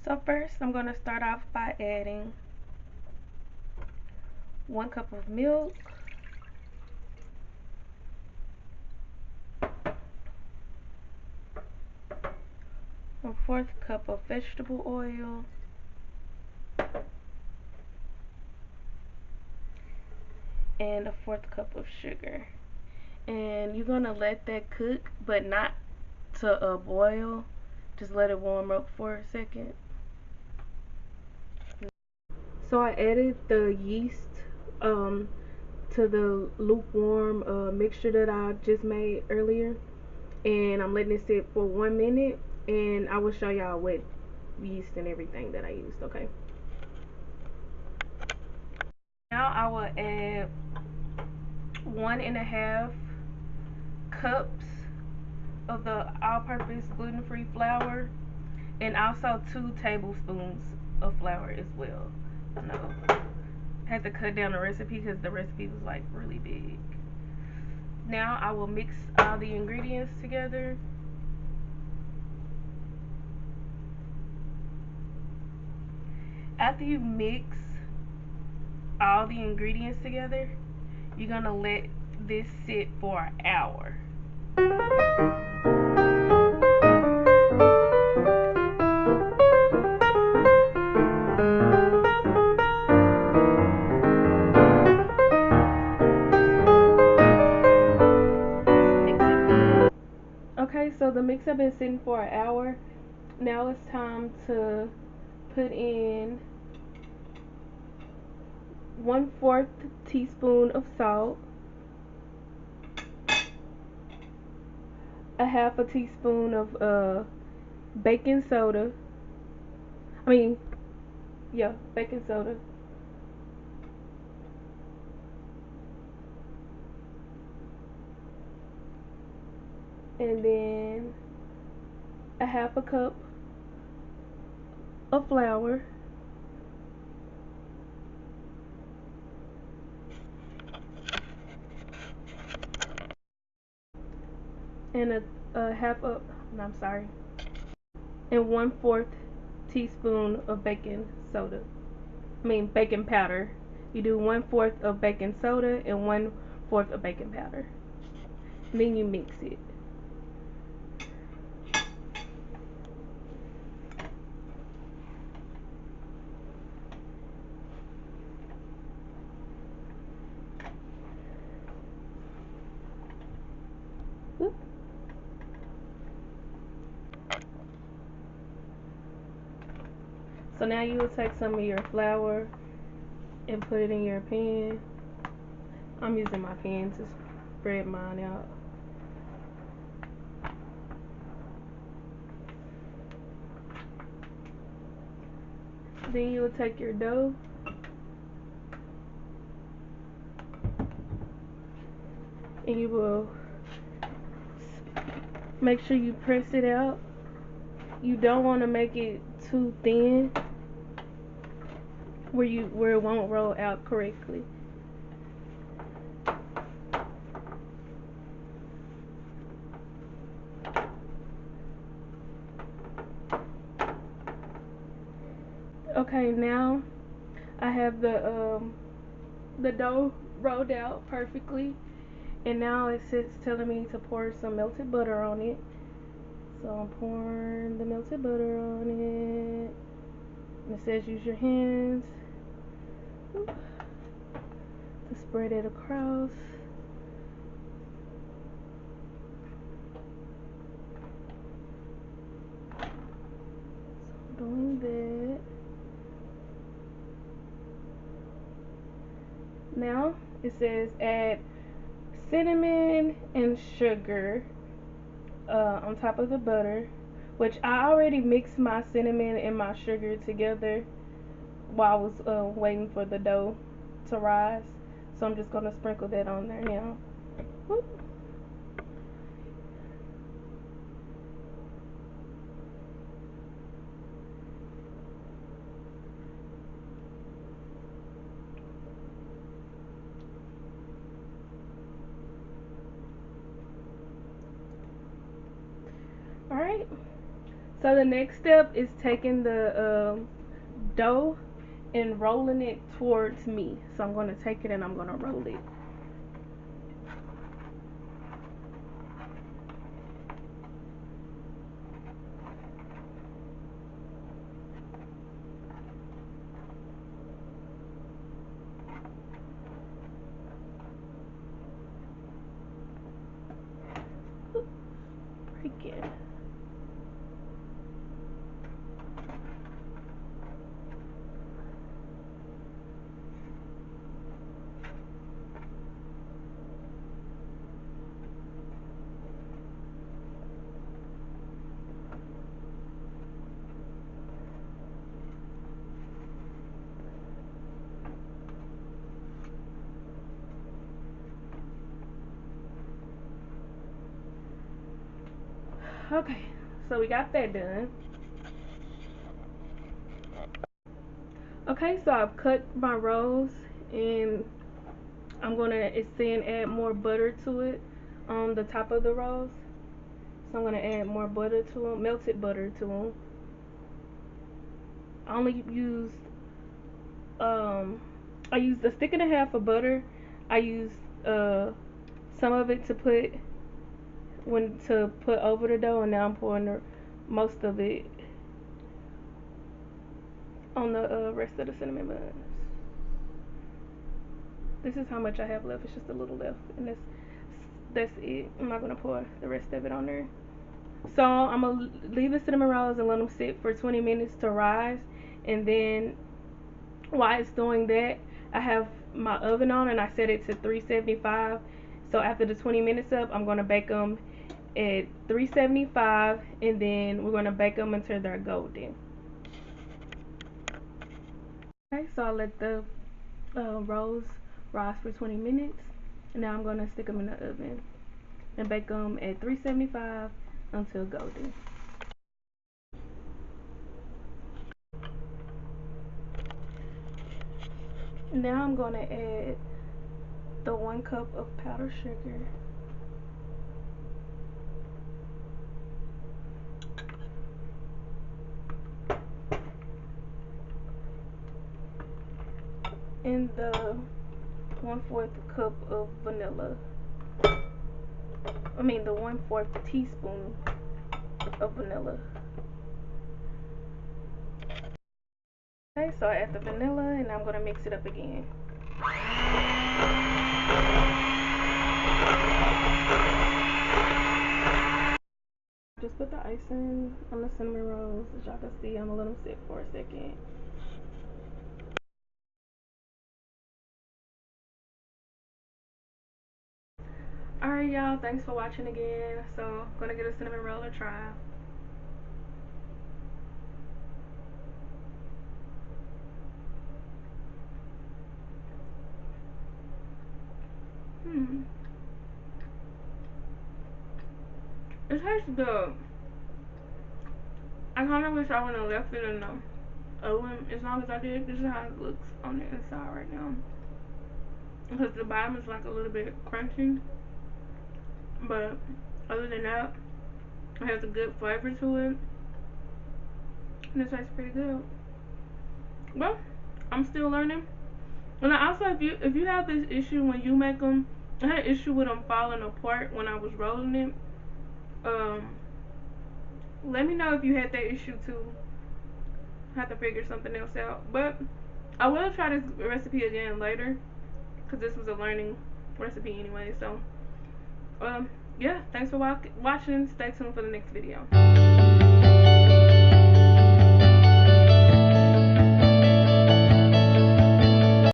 So first I'm going to start off by adding 1 cup of milk, 1/4 cup of vegetable oil, and 1/4 cup of sugar. And you're going to let that cook, but not to boil. Just let it warm up for a second. So I added the yeast to the lukewarm mixture that I just made earlier, and I'm letting it sit for 1 minute, and I will show y'all what yeast and everything that I used. Okay, now I will add 1.5 cups of the all-purpose gluten-free flour, and also 2 tablespoons of flour as well. I know I had to cut down the recipe because the recipe was like really big. Now I will mix all the ingredients together. After you mix all the ingredients together, you're gonna let this sit for an hour. Okay, so the mix has been sitting for an hour. Now it's time to put in 1/4 teaspoon of salt, a half a teaspoon of baking soda. I mean, yeah, baking soda. And then a half a cup of flour. And a half a, no, I'm sorry, and 1/4 teaspoon of baking soda. I mean baking powder. You do 1/4 of baking soda and 1/4 of baking powder. And then you mix it. Whoop. So now you will take some of your flour and put it in your pan. I'm using my pan to spread mine out. Then you will take your dough and you will make sure you press it out. You don't want to make it too thin where it won't roll out correctly. Okay, now I have the dough rolled out perfectly, and now it's telling me to pour some melted butter on it. So I'm pouring the melted butter on it. And it says use your hands to spread it across. So I'm doing that. Now it says add cinnamon and sugar on top of the butter, which I already mixed my cinnamon and my sugar together while I was waiting for the dough to rise. So I'm just gonna sprinkle that on there now. Whoop. Alright, So the next step is taking the dough and rolling it towards me. So I'm going to take it and I'm going to roll it. Break it. Okay, so we got that done. Okay, so I've cut my rolls and I'm gonna it's saying add more butter to it on the top of the rolls. So I'm gonna add more butter to them, melted butter to them. I only used um I used a stick and a half of butter. I used some of it to put over the dough, and now I'm pouring most of it on the rest of the cinnamon buns. This is how much I have left. It's just a little left, and that's it. I'm not gonna pour the rest of it on there. So I'm gonna leave the cinnamon rolls and let them sit for 20 minutes to rise, and then while it's doing that, I have my oven on and I set it to 375. So after the 20 minutes up, I'm gonna bake them at 375, and then we're gonna bake them until they're golden. Okay, so I let the rolls rise for 20 minutes. And now I'm gonna stick them in the oven and bake them at 375 until golden. Now I'm gonna add the 1 cup of powdered sugar, and the 1/4 cup of vanilla. I mean the 1/4 teaspoon of vanilla. Okay, so I add the vanilla and I'm gonna mix it up again. Just put the icing on the cinnamon rolls. As y'all can see, I'm gonna let them sit for a second. Alright y'all, thanks for watching again. So I'm gonna get a cinnamon roll to try. It tastes good. I kinda wish I wouldn't have left it in the oven as long as I did. This is how it looks on the inside right now. Because the bottom is like a little bit crunchy. But other than that, it has a good flavor to it. And it tastes pretty good. Well, I'm still learning. And also, if you have this issue when you make them, I had an issue with them falling apart when I was rolling it. Let me know if you had that issue too. I have to figure something else out. But I will try this recipe again later, because this was a learning recipe anyway. So, yeah, thanks for watching. Stay tuned for the next video.